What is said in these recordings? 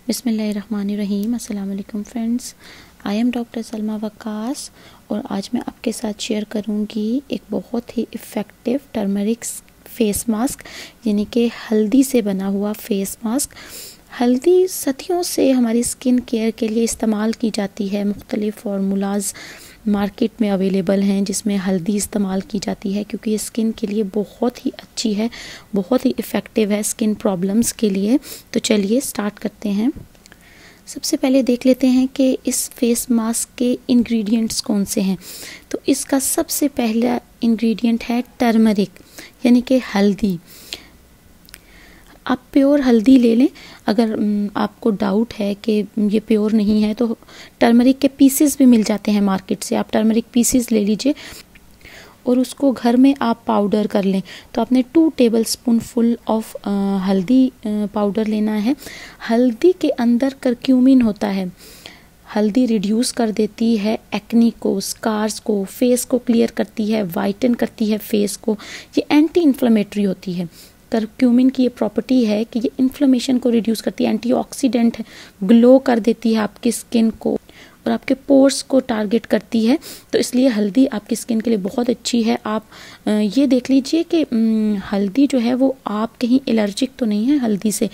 बिस्मिल्लाहिर्रहमानिर्रहीम। अस्सलाम वालेकुम friends, I am doctor Salma Waqqas और आज मैं आपके साथ शेयर करूंगी एक बहुत ही इफ़ेक्टिव टर्मरिक फेस मास्क यानी कि हल्दी से बना हुआ फेस मास्क। हल्दी सदियों से हमारी स्किन केयर के लिए इस्तेमाल की जाती है। मुख्तलिफ़ फार्मूलाज मार्केट में अवेलेबल हैं जिसमें हल्दी इस्तेमाल की जाती है क्योंकि ये स्किन के लिए बहुत ही अच्छी है, बहुत ही इफ़ेक्टिव है स्किन प्रॉब्लम्स के लिए। तो चलिए स्टार्ट करते हैं। सबसे पहले देख लेते हैं कि इस फेस मास्क के इंग्रेडिएंट्स कौन से हैं। तो इसका सबसे पहला इंग्रेडिएंट है टर्मरिक यानी कि हल्दी। आप प्योर हल्दी ले लें। अगर आपको डाउट है कि ये प्योर नहीं है तो टर्मरिक के पीसेस भी मिल जाते हैं मार्केट से, आप टर्मरिक पीसेस ले लीजिए और उसको घर में आप पाउडर कर लें। तो आपने 2 टेबलस्पून फुल ऑफ हल्दी पाउडर लेना है। हल्दी के अंदर करक्यूमिन होता है। हल्दी रिड्यूस कर देती है एक्नी को, स्कार्स को, फेस को क्लियर करती है, वाइटन करती है फेस को। ये एंटी इन्फ्लेमेटरी होती है। करक्यूमिन की ये प्रॉपर्टी है कि ये इन्फ्लेमेशन को रिड्यूस करती है, एंटीऑक्सीडेंट है, ग्लो कर देती है आपकी स्किन को और आपके पोर्स को टारगेट करती है। तो इसलिए हल्दी आपकी स्किन के लिए बहुत अच्छी है। आप ये देख लीजिए कि हल्दी जो है वो आप कहीं एलर्जिक तो नहीं है हल्दी से।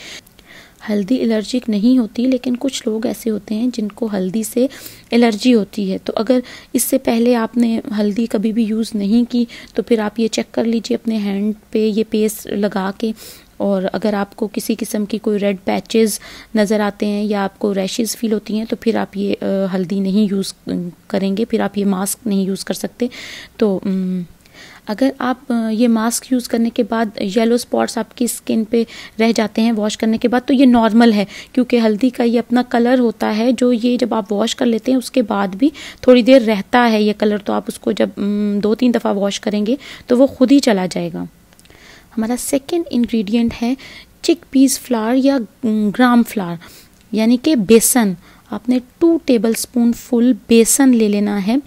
हल्दी एलर्जिक नहीं होती, लेकिन कुछ लोग ऐसे होते हैं जिनको हल्दी से एलर्जी होती है। तो अगर इससे पहले आपने हल्दी कभी भी यूज़ नहीं की तो फिर आप ये चेक कर लीजिए अपने हैंड पे ये पेस्ट लगा के। और अगर आपको किसी किस्म की कोई रेड पैचेस नज़र आते हैं या आपको रैशेस फील होती हैं तो फिर आप ये हल्दी नहीं यूज़ करेंगे, फिर आप ये मास्क नहीं यूज़ कर सकते। तो अगर आप ये मास्क यूज़ करने के बाद येलो स्पॉट्स आपकी स्किन पे रह जाते हैं वॉश करने के बाद, तो ये नॉर्मल है क्योंकि हल्दी का ये अपना कलर होता है जो ये जब आप वॉश कर लेते हैं उसके बाद भी थोड़ी देर रहता है ये कलर। तो आप उसको जब 2-3 दफ़ा वॉश करेंगे तो वो खुद ही चला जाएगा। हमारा सेकेंड इंग्रेडिएंट है चिकपीस फ्लावर या ग्राम फ्लावर यानी कि बेसन। आपने 2 टेबलस्पून फुल बेसन ले लेना है।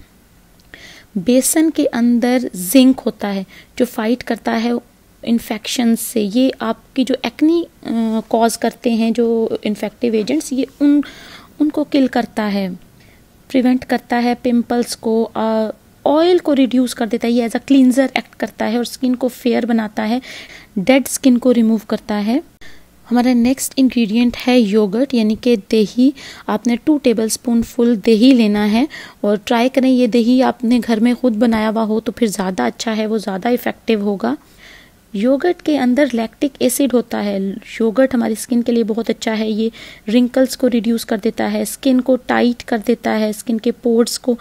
बेसन के अंदर जिंक होता है जो फाइट करता है इन्फेक्शन से। ये आपकी जो एक्नी कॉज करते हैं जो इन्फेक्टिव एजेंट्स, ये उनको किल करता है, प्रिवेंट करता है पिंपल्स को, ऑयल को रिड्यूस कर देता है। ये एज अ क्लींजर एक्ट करता है और स्किन को फेयर बनाता है, डेड स्किन को रिमूव करता है। हमारा नेक्स्ट इंग्रेडिएंट है योगर्ट यानी कि दही। आपने 2 टेबलस्पून फुल दही लेना है और ट्राई करें ये दही आपने घर में खुद बनाया हुआ हो तो फिर ज़्यादा अच्छा है, वो ज़्यादा इफ़ेक्टिव होगा। योगर्ट के अंदर लैक्टिक एसिड होता है। योगर्ट हमारी स्किन के लिए बहुत अच्छा है। ये रिंकल्स को रिड्यूस कर देता है, स्किन को टाइट कर देता है, स्किन के पोर्स को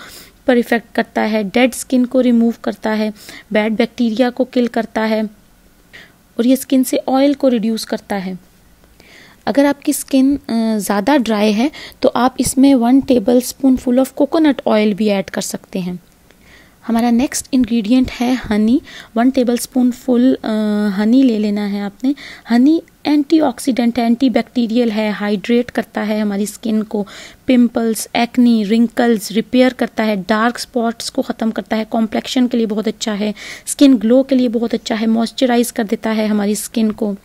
पर इफेक्ट करता है, डेड स्किन को रिमूव करता है, बैड बैक्टीरिया को किल करता है और ये स्किन से ऑयल को रिड्यूस करता है। अगर आपकी स्किन ज़्यादा ड्राई है तो आप इसमें 1 tablespoon full of coconut oil भी ऐड कर सकते हैं। हमारा नेक्स्ट इंग्रेडिएंट है हनी। 1 टेबलस्पून फुल हनी ले लेना है आपने। हनी एंटीऑक्सीडेंट है, एंटीबैक्टीरियल है, हाइड्रेट करता है हमारी स्किन को, पिंपल्स, एक्नी, रिंकल्स रिपेयर करता है, डार्क स्पॉट्स को ख़त्म करता है, कॉम्प्लेक्शन के लिए बहुत अच्छा है, स्किन ग्लो के लिए बहुत अच्छा है, मॉइस्चराइज कर देता है हमारी स्किन को।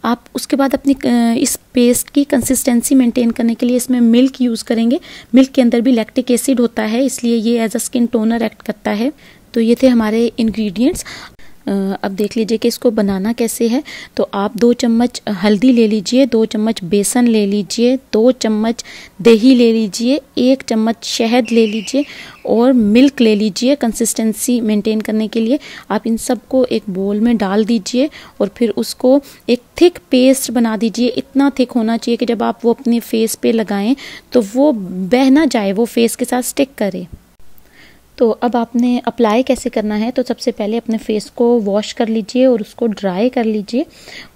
आप उसके बाद अपनी इस पेस्ट की कंसिस्टेंसी मेंटेन करने के लिए इसमें मिल्क यूज़ करेंगे। मिल्क के अंदर भी लैक्टिक एसिड होता है इसलिए ये as a skin toner act करता है। तो ये थे हमारे इंग्रेडिएंट्स। अब देख लीजिए कि इसको बनाना कैसे है। तो आप 2 चम्मच हल्दी ले लीजिए, 2 चम्मच बेसन ले लीजिए, 2 चम्मच दही ले लीजिए, 1 चम्मच शहद ले लीजिए और मिल्क ले लीजिए कंसिस्टेंसी मेंटेन करने के लिए। आप इन सब को एक बोल में डाल दीजिए और फिर उसको एक थिक पेस्ट बना दीजिए। इतना थिक होना चाहिए कि जब आप वो अपने फेस पे लगाएं तो वो बह ना जाए, वो फेस के साथ स्टिक करे। तो अब आपने अप्लाई कैसे करना है। तो सबसे पहले अपने फेस को वॉश कर लीजिए और उसको ड्राई कर लीजिए।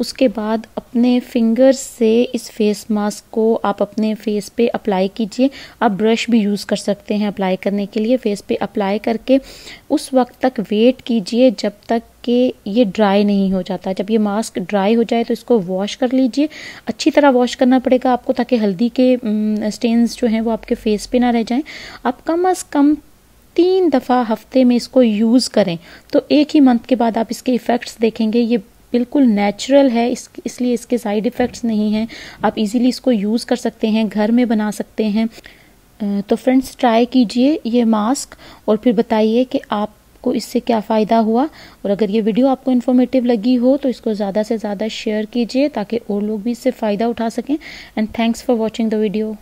उसके बाद अपने फिंगर्स से इस फेस मास्क को आप अपने फेस पे अप्लाई कीजिए। आप ब्रश भी यूज़ कर सकते हैं अप्लाई करने के लिए। फेस पे अप्लाई करके उस वक्त तक वेट कीजिए जब तक कि ये ड्राई नहीं हो जाता। जब ये मास्क ड्राई हो जाए तो इसको वॉश कर लीजिए। अच्छी तरह वॉश करना पड़ेगा आपको ताकि हल्दी के स्टेन्स जो हैं वो आपके फेस पे ना रह जाएं। आप कम अज़ कम 3 दफ़ा हफ्ते में इसको यूज़ करें तो 1 ही मंथ के बाद आप इसके इफ़ेक्ट्स देखेंगे। ये बिल्कुल नेचुरल है, इसलिए इसके साइड इफ़ेक्ट्स नहीं हैं। आप इजीली इसको यूज़ कर सकते हैं, घर में बना सकते हैं। तो फ्रेंड्स ट्राई कीजिए ये मास्क और फिर बताइए कि आपको इससे क्या फ़ायदा हुआ। और अगर ये वीडियो आपको इन्फॉर्मेटिव लगी हो तो इसको ज़्यादा से ज़्यादा शेयर कीजिए ताकि और लोग भी इससे फ़ायदा उठा सकें। And thanks for watching the video.